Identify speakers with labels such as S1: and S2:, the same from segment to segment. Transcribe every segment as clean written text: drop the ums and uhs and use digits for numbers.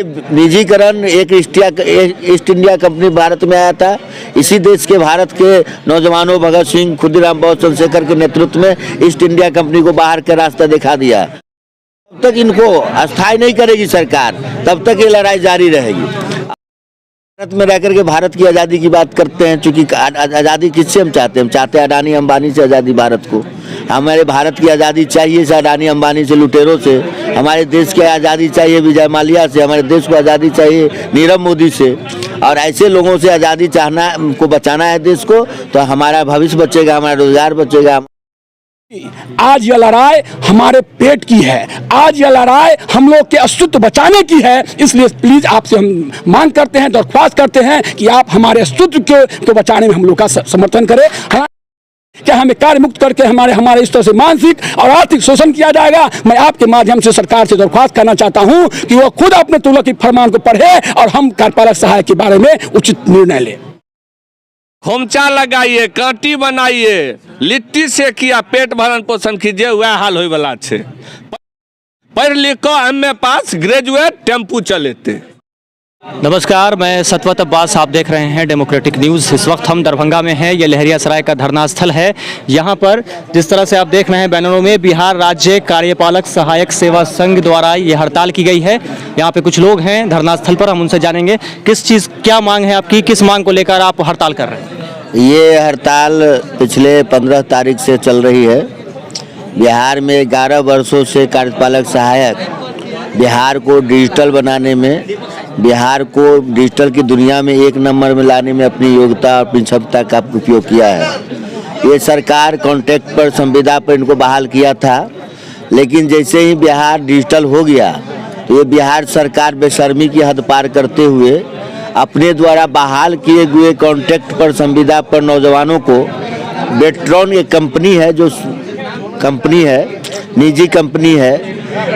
S1: निजीकरण एक east India company Bharat में आया था। इसी देश के भारत के नौजवानों भगत सिंह, खुदीराम बोस, चंद्रशेखर के नेतृत्व में ईस्ट इंडिया कंपनी को बाहर का रास्ता दिखा दिया। तब तक इनको अस्थायी नहीं करेगी सरकार, तब तक ये लड़ाई जारी रहेगी। भारत में रहकर के भारत की आज़ादी की बात करते हैं, चूंकि आज़ादी किससे हम चाहते हैं? हम चाहते हैं अडानी अंबानी से आज़ादी भारत को। हमारे भारत की आज़ादी चाहिए से अडानी अंबानी से, लुटेरों से। हमारे देश की आज़ादी चाहिए विजय माल्या से। हमारे देश को आज़ादी चाहिए नीरव मोदी से। और ऐसे लोगों से आज़ादी चाहना को बचाना है देश को, तो हमारा भविष्य बचेगा, हमारा रोजगार बचेगा।
S2: आज यह लड़ाई हमारे पेट की है, आज यह लड़ाई हम लोग के अस्तित्व बचाने की है। इसलिए प्लीज आपसे हम मांग करते हैं, दरख्वास्त करते हैं कि आप हमारे अस्तित्व को बचाने में हम लोग का समर्थन करें। क्या हमें कार्य मुक्त करके हमारे इस तरह से मानसिक और आर्थिक शोषण किया जाएगा? मैं आपके माध्यम से सरकार से दरख्वास्त करना चाहता हूं कि वो खुद अपने तुगलकी फरमान को पढ़े और हम कार्यपालक सहायक के बारे में उचित निर्णय ले।
S3: खोमचा लगाइए, कांटी बनाइए, लिट्टी से किया पेट भरण पोषण कीजिए, वह हाल होय वाला छे। पढ़ लिख को एमए पास, ग्रेजुएट, टेम्पू चलेते।
S4: नमस्कार, मैं सतवत अब्बास, आप देख रहे हैं डेमोक्रेटिक न्यूज़। इस वक्त हम दरभंगा में हैं। ये लहरियासराय का धरना स्थल है। यहाँ पर जिस तरह से आप देख रहे हैं बैनरों में, बिहार राज्य कार्यपालक सहायक सेवा संघ द्वारा ये हड़ताल की गई है। यहाँ पे कुछ लोग हैं धरना स्थल पर, हम उनसे जानेंगे किस चीज़, क्या मांग है आपकी, किस मांग को लेकर आप हड़ताल कर रहे हैं?
S1: ये हड़ताल पिछले 15 तारीख से चल रही है। बिहार में 11 वर्षों से कार्यपालक सहायक बिहार को डिजिटल बनाने में, बिहार को डिजिटल की दुनिया में 1 नंबर में लाने में अपनी योग्यता और अपनी क्षमता का उपयोग किया है। ये सरकार कॉन्ट्रैक्ट पर, संविदा पर इनको बहाल किया था, लेकिन जैसे ही बिहार डिजिटल हो गया तो ये बिहार सरकार बेशर्मी की हद पार करते हुए अपने द्वारा बहाल किए हुए कॉन्ट्रैक्ट पर, संविदा पर नौजवानों को, बेट्रॉन एक कंपनी है, जो कंपनी है निजी कंपनी है,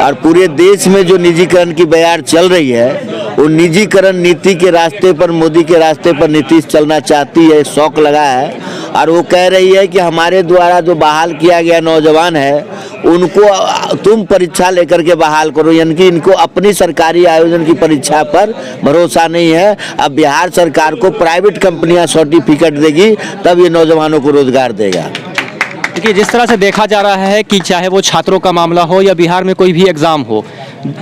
S1: और पूरे देश में जो निजीकरण की बयार चल रही है, वो निजीकरण नीति के रास्ते पर, मोदी के रास्ते पर नीतीश चलना चाहती है, शौक लगा है। और वो कह रही है कि हमारे द्वारा जो बहाल किया गया नौजवान है, उनको तुम परीक्षा लेकर के बहाल करो। यानी कि इनको अपनी सरकारी आयोजन की परीक्षा पर भरोसा नहीं है। अब बिहार सरकार को प्राइवेट कंपनियां सर्टिफिकेट देगी, तब ये नौजवानों को रोजगार देगा।
S4: देखिए, जिस तरह से देखा जा रहा है कि चाहे वो छात्रों का मामला हो या बिहार में कोई भी एग्ज़ाम हो,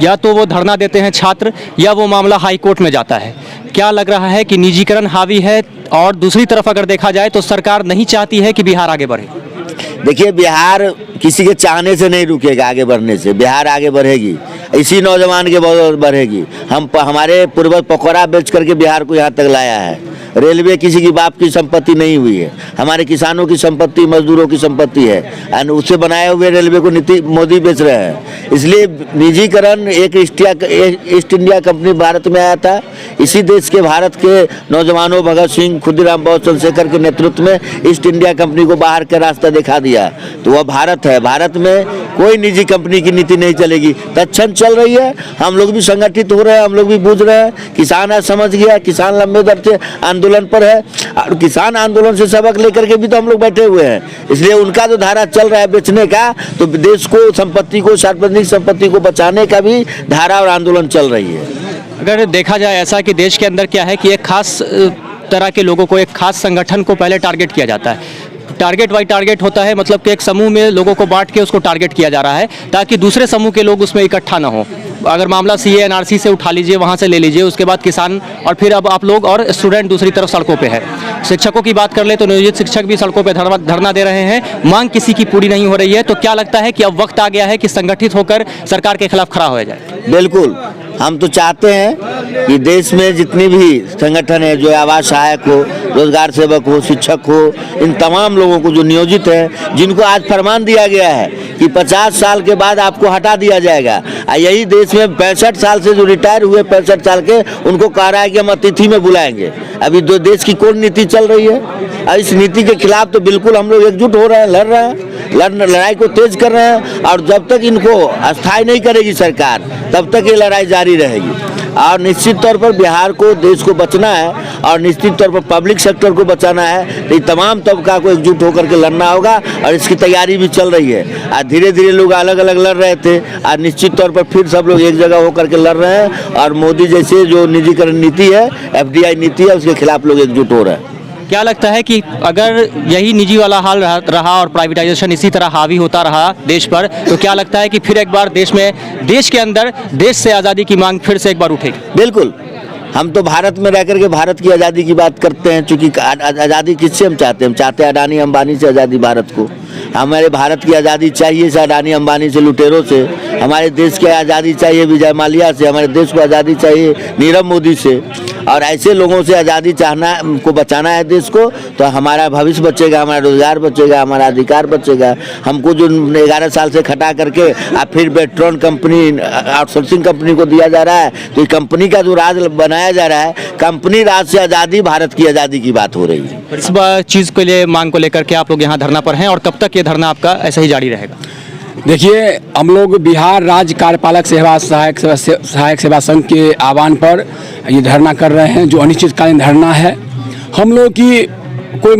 S4: या तो वो धरना देते हैं छात्र, या वो मामला हाई कोर्ट में जाता है। क्या लग रहा है कि निजीकरण हावी है? और दूसरी तरफ अगर देखा जाए तो सरकार नहीं चाहती है कि बिहार आगे बढ़े।
S1: देखिए, बिहार किसी के चाहने से नहीं रुकेगा आगे बढ़ने से। बिहार आगे बढ़ेगी, इसी नौजवान के बदौलत बढ़ेगी। हमारे पूर्वज पकौड़ा बेच करके बिहार को यहाँ तक लाया है। रेलवे किसी की बाप की संपत्ति नहीं हुई है, हमारे किसानों की संपत्ति, मजदूरों की संपत्ति है, और उससे बनाए हुए रेलवे को मोदी बेच रहे हैं। इसलिए निजीकरण एक ईस्ट इंडिया कंपनी भारत में आया था। इसी देश के भारत के नौजवानों भगत सिंह, खुदीराम बोस, चंद्रशेखर के नेतृत्व में ईस्ट इंडिया कंपनी को बाहर का रास्ता दिखा दिया। तो वह भारत है। भारत में कोई निजी कंपनी की नीति नहीं चलेगी। तत्क्षण चल रही है। हम लोग भी संगठित हो रहे हैं, हम लोग भी बूझ रहे हैं। किसान आज समझ गया, किसान लंबे दर से आंदोलन पर है, और किसान आंदोलन से सबक लेकर के भी तो हम लोग बैठे हुए हैं। इसलिए उनका जो धारा चल रहा है बेचने का, तो देश को, संपत्ति को, सार्वजनिक संपत्ति को बचाने का भी धारा और आंदोलन चल रही है।
S4: अगर देखा जाए ऐसा कि देश के अंदर क्या है कि एक खास तरह के लोगों को, एक खास संगठन को पहले टारगेट किया जाता है। टारगेट बाई टारगेट होता है, मतलब कि एक समूह में लोगों को बांट के उसको टारगेट किया जा रहा है, ताकि दूसरे समूह के लोग उसमें इकट्ठा ना हो। अगर मामला सीए एनआरसी से उठा लीजिए, वहाँ से ले लीजिए, उसके बाद किसान, और फिर अब आप लोग और स्टूडेंट दूसरी तरफ सड़कों पे है। शिक्षकों की बात कर ले तो नियोजित शिक्षक भी सड़कों पे धरना दे रहे हैं। मांग किसी की पूरी नहीं हो रही है। तो क्या लगता है कि अब वक्त आ गया है कि संगठित होकर सरकार के खिलाफ खड़ा हो जाए?
S1: बिल्कुल, हम तो चाहते हैं कि देश में जितनी भी संगठन है, जो आवास सहायक हो, रोजगार सेवक हो, शिक्षक हो, इन तमाम लोगों को जो नियोजित है, जिनको आज फरमान दिया गया है कि 50 साल के बाद आपको हटा दिया जाएगा। यही देश में 65 साल से जो रिटायर हुए, 65 साल के, उनको कह रहा है कि हम अतिथि में बुलाएंगे। अभी दो देश की कौन नीति चल रही है? और इस नीति के खिलाफ तो बिल्कुल हम लोग एकजुट हो रहे हैं, लड़ रहे हैं, लड़ाई को तेज कर रहे हैं। और जब तक इनको अस्थायी नहीं करेगी सरकार, तब तक ये लड़ाई जारी रहेगी। और निश्चित तौर पर बिहार को, देश को बचना है और निश्चित तौर पर पब्लिक सेक्टर को बचाना है, तो तमाम तबका को एकजुट होकर के लड़ना होगा और इसकी तैयारी भी चल रही है। आज धीरे धीरे लोग अलग अलग लड़ रहे थे, आज निश्चित तौर पर फिर सब लोग एक जगह होकर के लड़ रहे हैं और मोदी जैसे जो निजीकरण नीति है, FDI नीति है, उसके खिलाफ लोग एकजुट हो रहे हैं।
S4: क्या लगता है कि अगर यही निजी वाला हाल रहा और प्राइवेटाइजेशन इसी तरह हावी होता रहा देश पर, तो क्या लगता है कि फिर एक बार देश के अंदर देश से आज़ादी की मांग फिर से एक बार उठेगी?
S1: बिल्कुल, हम तो भारत में रह करके भारत की आज़ादी की बात करते हैं, चूँकि आज़ादी किससे हम चाहते हैं? हम चाहते हैं अडानी अंबानी से आज़ादी भारत को। हमारे भारत की आज़ादी चाहिए से अडानी अंबानी से, लुटेरों से। हमारे देश की आज़ादी चाहिए विजय माल्या से। हमारे देश को आज़ादी चाहिए नीरव मोदी से। और ऐसे लोगों से आज़ादी चाहना को बचाना है देश को, तो हमारा भविष्य बचेगा, हमारा रोजगार बचेगा, हमारा अधिकार बचेगा। हमको जो 11 साल से खटा करके अब फिर बेट्रॉन कंपनी, आउटसोर्सिंग कंपनी को दिया जा रहा है, तो ये कंपनी का जो राज बनाया जा रहा है, कंपनी राज से आज़ादी, भारत की आज़ादी की बात हो रही है।
S4: इस चीज़ के लिए, मांग को लेकर के आप लोग यहाँ धरना पर हैं, और कब तक ये धरना आपका ऐसे ही जारी रहेगा?
S2: देखिए, हम लोग बिहार राज्य कार्यपालक सहायक सेवा संघ के आह्वान पर ये धरना कर रहे हैं, जो अनिश्चितकालीन धरना है। हम लोग की कोई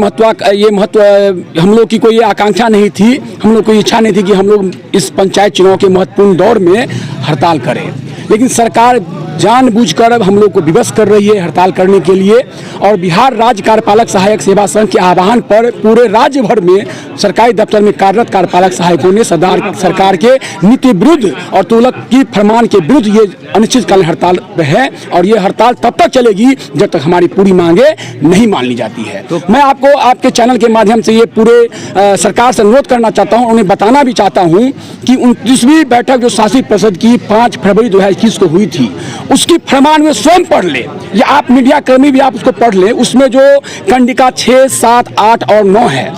S2: हम लोग की कोई आकांक्षा नहीं थी, हम लोग कोई इच्छा नहीं थी कि हम लोग इस पंचायत चुनाव के महत्वपूर्ण दौर में हड़ताल करें, लेकिन सरकार जानबूझकर अब हम लोग को विवश कर रही है हड़ताल करने के लिए। और बिहार राज्य कार्यपालक सहायक सेवा संघ के आह्वान पर पूरे राज्य भर में सरकारी दफ्तर में कार्यरत कार्यपालक सहायकों ने सरकार के नीति विरुद्ध और तुगलक की फरमान के विरुद्ध ये अनिश्चितकालीन हड़ताल है, और ये हड़ताल तब तक चलेगी जब तक हमारी पूरी मांगे नहीं मान ली जाती है। तो मैं आपको आपके चैनल के माध्यम से ये पूरे सरकार से अनुरोध करना चाहता हूँ, उन्हें बताना भी चाहता हूँ कि 29वीं बैठक जो शासी परिषद की 5 फरवरी 2021 को हुई थी, उसकी फरमान में स्वयं पढ़ ले, या आप मीडिया कर्मी भी आप उसको पढ़ ले। उसमें जो कंडिका 6, 7, 8 और 9 है,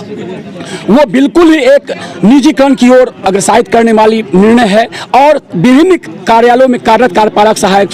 S2: वो बिल्कुल ही एक निजीकरण की ओर अग्रसर करने वाली निर्णय है, और विभिन्न कार्यालयों में कार्यरत कार्यपालक सहायक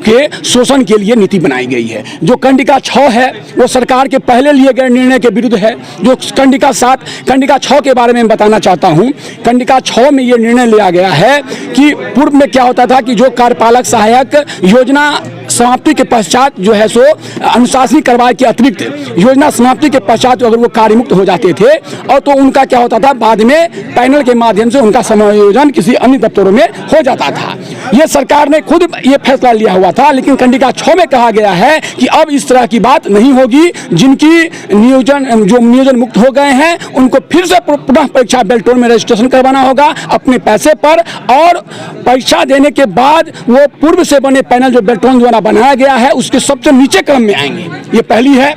S2: के शोषण के लिए नीति बनाई गई है। जो कंडिका 6 है, वो सरकार के पहले लिए गए निर्णय के विरुद्ध है। जो कंडिका 6 के बारे में बताना चाहता हूँ। कंडिका 6 में ये निर्णय लिया गया है कि पूर्व में क्या होता था कि जो कार्यपालक सहायक योजना समाप्ति के पश्चात जो है सो अनुशासनिक कार्रवाई के अतिरिक्त योजना समाप्ति के पश्चात अगर वो कार्यमुक्त हो जाते थे, और तो उनका क्या होता था, बाद में पैनल के माध्यम से उनका समायोजन किसी अन्य दफ्तरों में हो जाता था। ये सरकार ने खुद ये फैसला लिया हुआ था, लेकिन कंडिका 6 में कहा गया है कि अब इस तरह की बात नहीं होगी। जिनकी नियोजन मुक्त हो गए हैं, उनको फिर से पुनः परीक्षा बेल्टोन में रजिस्ट्रेशन करवाना होगा अपने पैसे पर, और परीक्षा देने के बाद वो पूर्व से बने पैनल जो बेल्टोन द्वारा बनाया गया है, उसके सबसे नीचे क्रम में आएंगे। ये पहली है।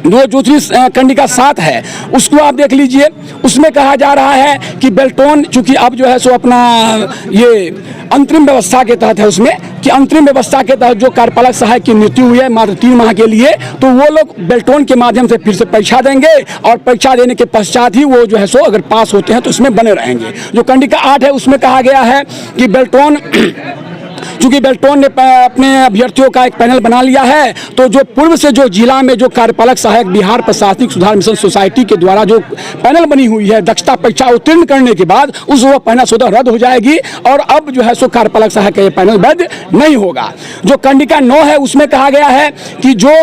S2: जो दूसरी कंडिका 7 है, उसको आप देख लीजिए। उसमें कहा जा रहा है कि बेल्टोन चूंकि अब जो है सो अपना ये अंतरिम व्यवस्था के तहत है, उसमें कि अंतरिम व्यवस्था के तहत जो कार्यपालक सहायक की मृत्यु हुई है मात्र 3 माह के लिए, तो वो लोग बेल्टोन के माध्यम से फिर से परीक्षा देंगे, और परीक्षा देने के पश्चात ही वो जो है सो अगर पास होते हैं तो उसमें बने रहेंगे। जो कंडिका 8 है, उसमें कहा गया है कि बेल्टोन चूंकि बेल्टोन ने अपने अभ्यर्थियों का एक पैनल बना लिया है, तो जो पूर्व से जो जिला में जो कार्यपालक सहायक बिहार प्रशासनिक सुधार मिशन सोसाइटी के द्वारा जो पैनल बनी हुई है, दक्षता परीक्षा उत्तीर्ण करने के बाद वो पैनल स्वतः रद्द हो जाएगी, और अब जो है सो कार्यपालक सहायक का ये पैनल वैध नहीं होगा। जो कंडिका 9 है, उसमें कहा गया है कि जो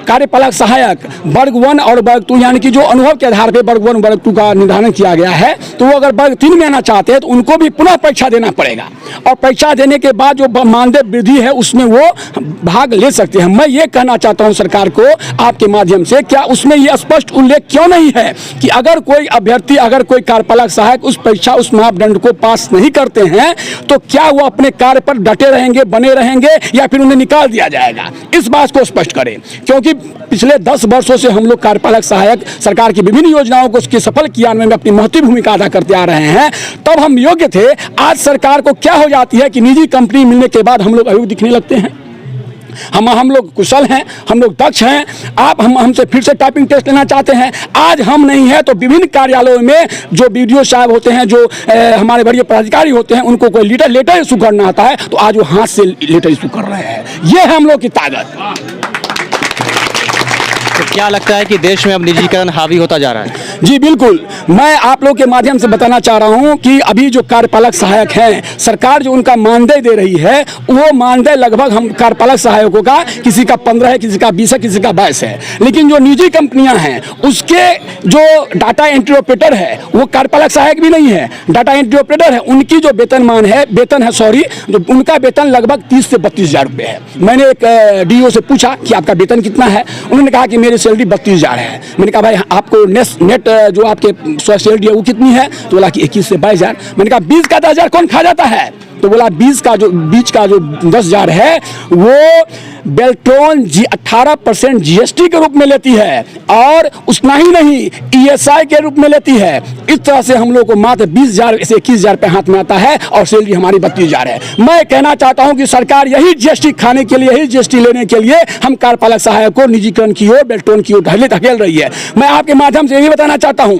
S2: कार्यपालक सहायक वर्ग 1 और वर्ग 2 यानी कि जो अनुभव के आधार पर वर्ग 1 वर्ग 2 का निर्धारण किया गया है, तो वो अगर वर्ग 3 में आना चाहते हैं तो उनको भी पुनः परीक्षा देना पड़ेगा, और परीक्षा देने के बाद जो मानदेय वृद्धि है उसमें वो भाग ले सकते हैं। मैं ये कहना चाहता हूं सरकार को आपके माध्यम से, क्या उसमें ये स्पष्ट उल्लेख क्यों नहीं है कि अगर कोई अभ्यर्थी, अगर कोई कार्यपालक सहायक उस परीक्षा, उस मापदंड को पास नहीं करते हैं, तो क्या वो अपने कार्य पर डटे रहेंगे, बने रहेंगे, या फिर उन्हें निकाल दिया जाएगा? इस बात को स्पष्ट करें, क्योंकि पिछले 10 वर्षों से हम लोग कार्यपालक सहायक सरकार की विभिन्न योजनाओं को उसके सफल क्रियान्वयन में अपनी महत्वपूर्ण भूमिका अदा करते आ रहे हैं। तब हम योग्य थे। आज सरकार को क्या हो जाती है कि निजी कंपनी मिलने के बाद हम लोग अयोग्य दिखने लगते हैं। हम लोग कुशल हैं, हम लोग दक्ष हैं। आप हमसे फिर से टाइपिंग टेस्ट लेना चाहते हैं। आज हम नहीं है तो विभिन्न कार्यालयों में जो BDO साहब होते हैं, जो हमारे वरीय पदाधिकारी होते हैं, उनको कोई लेटर इशू करना आता है तो आज वो हाथ से लेटर इशू कर रहे हैं। ये है हम लोग की ताकत।
S4: क्या लगता है कि देश में अब निजीकरण हावी होता जा रहा है?
S2: जी बिल्कुल, मैं आप लोग के माध्यम से बताना चाह रहा हूं कि अभी जो कार्यपालक सहायक हैं, सरकार जो उनका मानदेय दे रही है, वो मानदेय लगभग हम कार्यपालक सहायकों का किसी का 15 है, किसी का 20 है, किसी का 22 है। लेकिन जो निजी कंपनियां हैं उसके जो डाटा एंट्री ऑपरेटर है वो कार्यपालक सहायक भी नहीं है, डाटा एंट्री ऑपरेटर है। उनकी जो वेतन है जो उनका वेतन लगभग 30 से 32 हज़ार रुपये है। मैंने एक डीओ से पूछा कि आपका वेतन कितना है, उन्होंने कहा कि मेरी सैलरी 32 हज़ार है। मैंने कहा भाई आपको नेट जो आपके सैलरी है वो कितनी है, तो बोला कि 21 से 22 हज़ार। मैंने कहा 20 का 10 हज़ार कौन खा जाता है, तो बोला बीच का जो 10 हज़ार है वो बेल्ट्रॉन 18% जीएसटी के रूप में लेती है और उतना ही नहीं ईएसआई के रूप में लेती है। इस तरह से हम लोग को मात्र 20 हज़ार से 21 हज़ार पे हाथ में आता है और सैलरी हमारी 32 हज़ार है। मैं कहना चाहता हूं कि सरकार यही जीएसटी खाने के लिए, यही जीएसटी लेने के लिए हम कार्यपालक सहायक को निजीकरण की ओर, बेल्ट्रॉन की ओर धकेल रही है। मैं आपके माध्यम से यही बताना चाहता हूं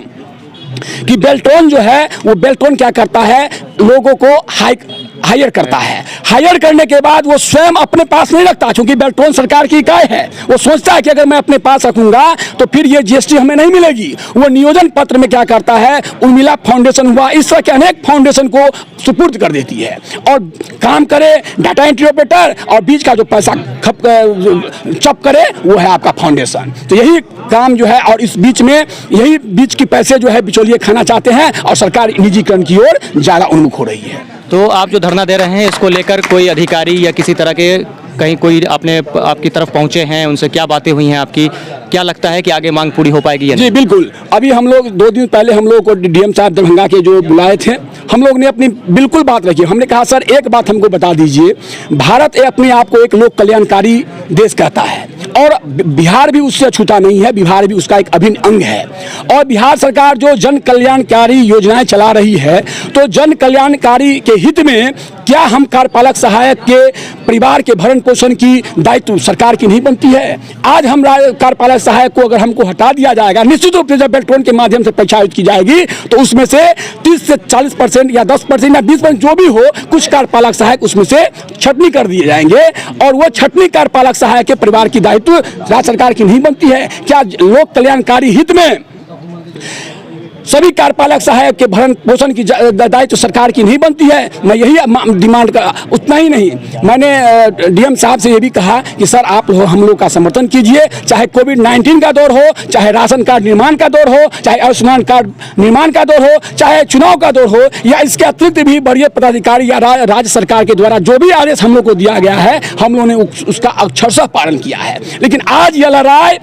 S2: कि बेल्ट्रॉन जो है वो बेल्ट्रॉन क्या करता है, लोगों को हायर करता है। हायर करने के बाद वो स्वयं अपने पास नहीं रखता, क्योंकि बेल्ट्रॉन सरकार की इकाई है। वो सोचता है कि अगर मैं अपने पास रखूंगा तो फिर ये जीएसटी हमें नहीं मिलेगी। वो नियोजन पत्र में क्या करता है, उर्मिला फाउंडेशन हुआ, इस तरह के अनेक फाउंडेशन को सुपुर्द कर देती है और काम करे डाटा एंट्री ऑपरेटर, और बीच का जो पैसा चप करे वो है आपका फाउंडेशन। तो यही काम जो है, और इस बीच में यही बीच के पैसे जो है बिचौलिए खाना चाहते हैं और सरकार निजीकरण की ओर ज़्यादा उन्मुख हो रही है।
S4: तो आप जो धरना दे रहे हैं इसको लेकर कोई अधिकारी या किसी तरह के कहीं कोई आपकी तरफ पहुंचे हैं, उनसे क्या बातें हुई हैं आपकी? क्या लगता है कि आगे मांग पूरी हो पाएगी या नहीं?
S2: जी बिल्कुल, अभी हम लोग 2 दिन पहले हम लोग को डीएम साहब दरभंगा के जो बुलाए थे, हम लोग ने अपनी बिल्कुल बात रखी। हमने कहा सर एक बात हमको बता दीजिए, भारत अपने आप को एक लोक कल्याणकारी देश कहता है और बिहार भी उससे अछूता नहीं है, बिहार भी उसका एक अभिन्न अंग है। और बिहार सरकार जो जन कल्याणकारी योजनाएं चला रही है, तो जन कल्याणकारी के हित में क्या हम कार्यपालक सहायक के परिवार के भरण पोषण की दायित्व सरकार की नहीं बनती है? आज हम कार्यपालक सहायक को अगर हमको हटा दिया जाएगा, निश्चित रूप से जब बेल्ट्रॉन के माध्यम से पैसा आयोजित की जाएगी तो उसमें से 30 से 40% या 10% या 20% जो भी हो, कुछ कार्यपालक सहायक उसमें से छटनी कर दिए जाएंगे और वो छटनी कार्यपालक सहायक के परिवार की दायित्व राज्य सरकार की नहीं बनती है? क्या लोक कल्याणकारी हित में सभी कार्यपालक सहायक के भरण पोषण की दायित्व सरकार की नहीं बनती है? मैं यही डिमांड कर, उतना ही नहीं, मैंने डीएम साहब से ये भी कहा कि सर आप हम लोग का समर्थन कीजिए, चाहे कोविड-19 का दौर हो, चाहे राशन कार्ड निर्माण का दौर हो, चाहे आयुष्मान कार्ड निर्माण का दौर हो, चाहे चुनाव का दौर हो, या इसके अतिरिक्त भी वरीय पदाधिकारी या राज्य सरकार के द्वारा जो भी आदेश हम लोग को दिया गया है, हम लोगों ने उसका अक्षरशः पालन किया है। लेकिन आज यह लड़ाई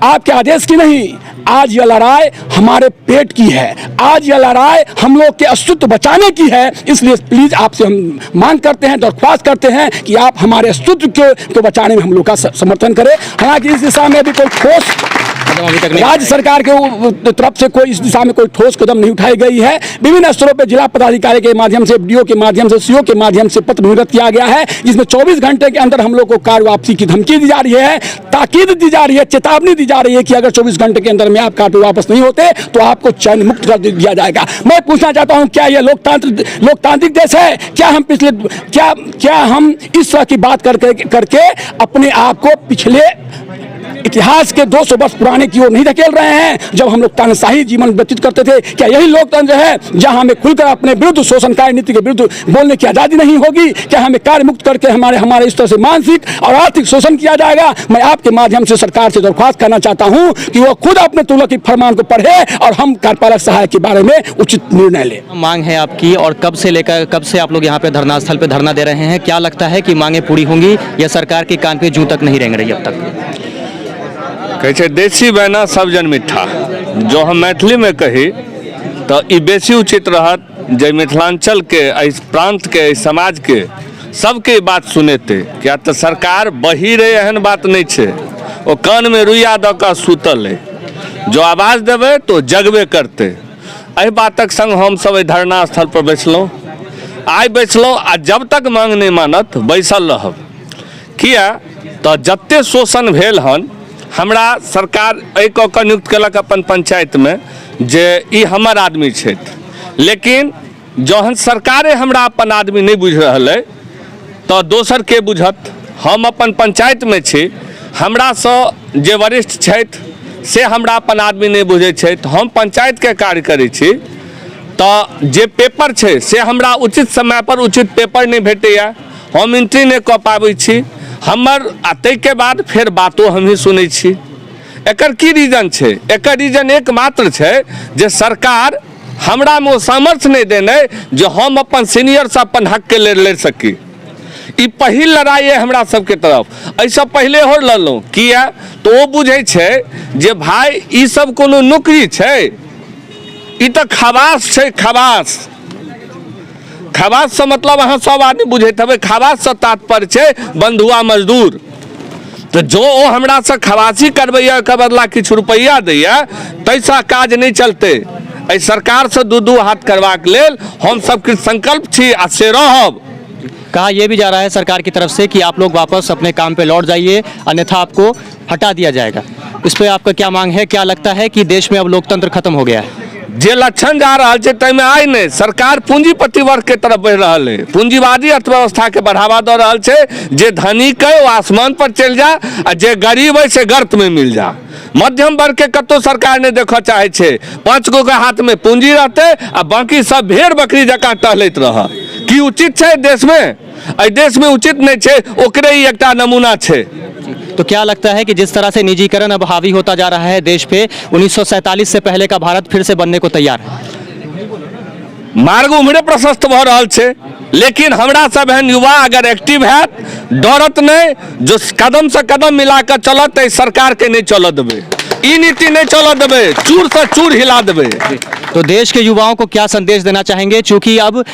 S2: आपके आदेश की नहीं, आज यह लड़ाई हमारे पेट की है, आज यह लड़ाई हम लोग के अस्तित्व बचाने की है। इसलिए प्लीज आपसे हम मांग करते हैं, दरख्वास्त करते हैं कि आप हमारे अस्तित्व को बचाने में हम लोग का समर्थन करें। हालांकि इस दिशा में अभी कोई ठोस राज्य सरकार के तरफ से कोई इस दिशा में कोई ठोस कदम नहीं उठाई गई है। विभिन्न स्तरों पर जिला पदाधिकारी के माध्यम से, डीओ के माध्यम से, सीओ के माध्यम से पत्र निर्गत किया गया है, जिसमें 24 घंटे के अंदर हम लोग को कार्य वापसी की धमकी दी जा रही है, ताकीद दी जा रही है, चेतावनी दी जा रही है कि अगर 24 घंटे के अंदर में आप कार्य वापस नहीं होते तो आपको चयन मुक्त कर दिया जाएगा। मैं पूछना चाहता हूं, क्या यह लोकतांत्रिक देश है? क्या हम इस तरह की बात करके अपने आप को पिछले इतिहास के 200 वर्ष पुराने की ओर नहीं धकेल रहे हैं, जब हम लोग तानाशाही जीवन व्यतीत करते थे? क्या यही लोकतंत्र है जहां हमें खुलकर अपने विरुद्ध, शोषणकारी नीति के विरुद्ध बोलने की आजादी नहीं होगी? क्या हमें कार्य मुक्त करके हमारे इस तरह से मानसिक और आर्थिक शोषण किया जाएगा? मैं आपके माध्यम से सरकार से दरख्वास्त करना चाहता हूं कि वो खुद अपने तुगलकी फरमान को पढ़े और हम कार्यपालक सहायक के बारे में उचित निर्णय ले।
S4: मांग है आपकी, और कब से आप लोग यहाँ पे धरना स्थल पे धरना दे रहे हैं? क्या लगता है कि मांगे पूरी होंगी या सरकार के कान पे जूं तक नहीं रेंग रही अब तक?
S3: कहै देसी बहना सब जन मिठा, जो हम मैथिली में कही तो ये बेसी उचित रहत जे मिथिलांचल के, इस प्रांत के, इस समाज के सबके बात सुनेते। क्या तो सरकार बहिर एहन बात नहीं है, वो कान में रुइया दऽ कऽ सुतल है, जो आवाज देवे तो जगबे करते। एहि बातक संग हम सब धरना स्थल पर बैसलहुँ, आइ बैसलहुँ आ जब तक मांग नहीं मानत बैसल रहब। किया तो जते शोषण भेल हन, हमरा सरकार एक नियुक्त कलक अपन पंचायत में जे ई हमर आदमी छै, लेकिन जहन सरकारे हमरा अपन आदमी नहीं बुझ रहल है तो दोसर के बुझत? हम अपन पंचायत में छी, हमरा सँ जे वरिष्ठ छथि से हमरा अपन आदमी नहि बुझै छथि। हम पंचायत के कार्य करै छी तऽ जे पेपर छै से हमरा उचित समय पर उचित पेपर नहीं भेटैया, हम एंट्री नहीं कऽ पाबै छी हमर, आ ताहिके बाद फेर बातो हम ही सुनै छी। एकर की रीजन छै? एकर रीजन एकमात्र छै जे सरकार हमरा में सामर्थ्य नहीं देने जो हम अपन सीनियर से अपन हक के लड़ सकी। ई पहिल लड़ाई है हमरा सबके तरफ। ऐसा पहले हो लड़लहुँ किया तो वो बुझे छै जे भाई ई सब कोनो नौकरी छै, ई तो खवास छै। खवास खवास से मतलब अहाँ सब आदमी बुझैत हेबै, खवास से तात्पर्य छै बंधुआ मजदूर। तो जो ओ हमरा से खवासी करबैया के बदला किछु रुपैया दैया तैसा काज नहीं चलते। एहि सरकार से दू हाथ करबाक लेल हम सब कृत संकल्प छी आ से रहब।
S4: कहा यह भी जा रहा है सरकार की तरफ से कि आप लोग वापस अपने काम पे लौट जाइए, अन्यथा आपको हटा दिया जाएगा। इस पे आपका क्या मांग है? क्या लगता है कि देश में अब लोकतंत्र खत्म हो गया है?
S3: जे लक्षण जा रहा है तैमे आई नहीं, सरकार पूंजीपति वर्ग के तरफ बढ़ रहा है, पूंजीवादी अर्थव्यवस्था के बढ़ावा दे रहा है। जे धनिक है वो आसमान पर चल जा आ जे गरीब है से गर्त में मिल जा। मध्यम वर्ग के कतो सरकार ने देखा चाहे छे, 5 गो के हाथ में पूंजी रहते आ बाकी सब भेड़ बकरी जकाँ टहलैत रह। की उचित है देश में? एहि देश में उचित नहीं है, ओकरे ही एकटा नमूना है।
S4: तो क्या लगता है कि जिस तरह से निजीकरण अब हावी होता जा रहा है देश पे, 1947 से पहले का भारत फिर से बनने को तैयार है?
S3: मार्ग उम्हरे प्रशस्त भ रहल छै, लेकिन हमरा सब एहन युवा अगर एक्टिव है, डरत नहीं, जो कदम से कदम मिला कर चलत, सरकार के नहीं चल देवे, ई नीति नहीं चल देवे, चूर से चूर हिला देवे।
S4: तो देश के युवाओं को क्या संदेश देना चाहेंगे? चूंकि अब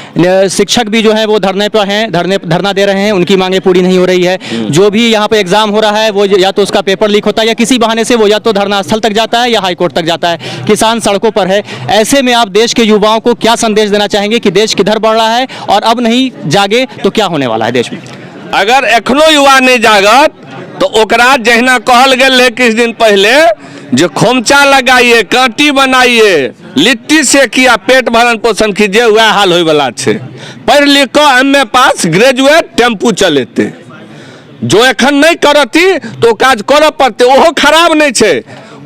S4: शिक्षक भी जो है वो धरने पर हैं, धरना दे रहे हैं, उनकी मांगे पूरी नहीं हो रही है। जो भी यहाँ पे एग्जाम हो रहा है वो या तो उसका पेपर लीक होता है या किसी बहाने से वो या तो धरना स्थल तक जाता है या हाई कोर्ट तक जाता है। किसान सड़कों पर है। ऐसे में आप देश के युवाओं को क्या संदेश देना चाहेंगे कि देश किधर बढ़ रहा है और अब नहीं जागे तो क्या होने वाला है देश में?
S3: अगर एखनो युवा नहीं जागत तो ओकरा जहिना कहल गेल है किछ दिन पहले, जो खोमचा लगाइए, कांटी बनाइए, लिट्टी सेकिया, पेट भरण पोषण कीजिए, वह हाल होय वाला छे। पढ़ लिख कर एमए पास, ग्रेजुएट, टेम्पू चलेते। जो एखन नहीं करती तो काज करऽ पड़ते। ओहो खराब नहीं छे,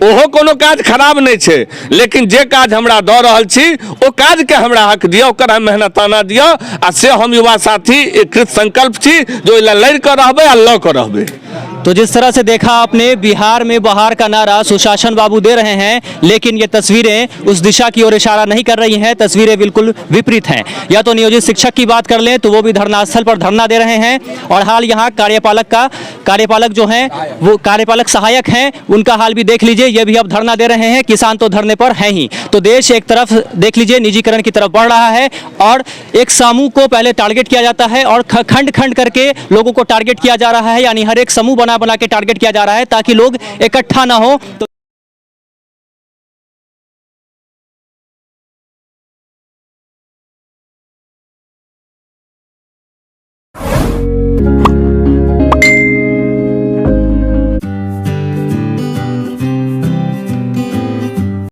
S3: ओहो कोनो काज खराब नहीं छे, लेकिन जे काज हमरा दऽ रहल छी ओ काज के हमरा हक दिया, ओकर मेहनताना दिया। आ से हम युवा साथी कृत संकल्प छी जो लड़ कर रहबे आ लऽ कर रहबे।
S4: तो जिस तरह से देखा आपने, बिहार में बहार का नारा सुशासन बाबू दे रहे हैं, लेकिन ये तस्वीरें उस दिशा की ओर इशारा नहीं कर रही हैं। तस्वीरें बिल्कुल विपरीत हैं। या तो नियोजित शिक्षक की बात कर लें तो वो भी धरना स्थल पर धरना दे रहे हैं, और हाल यहाँ कार्यपालक जो हैं वो कार्यपालक सहायक हैं, उनका हाल भी देख लीजिए, ये भी अब धरना दे रहे हैं। किसान तो धरने पर हैं ही। तो देश एक तरफ देख लीजिए निजीकरण की तरफ बढ़ रहा है, और एक समूह को पहले टारगेट किया जाता है और खंड खंड करके लोगों को टारगेट किया जा रहा है, यानी हर एक समूह बना के टारगेट किया जा रहा है ताकि लोग इकट्ठा ना हो। तो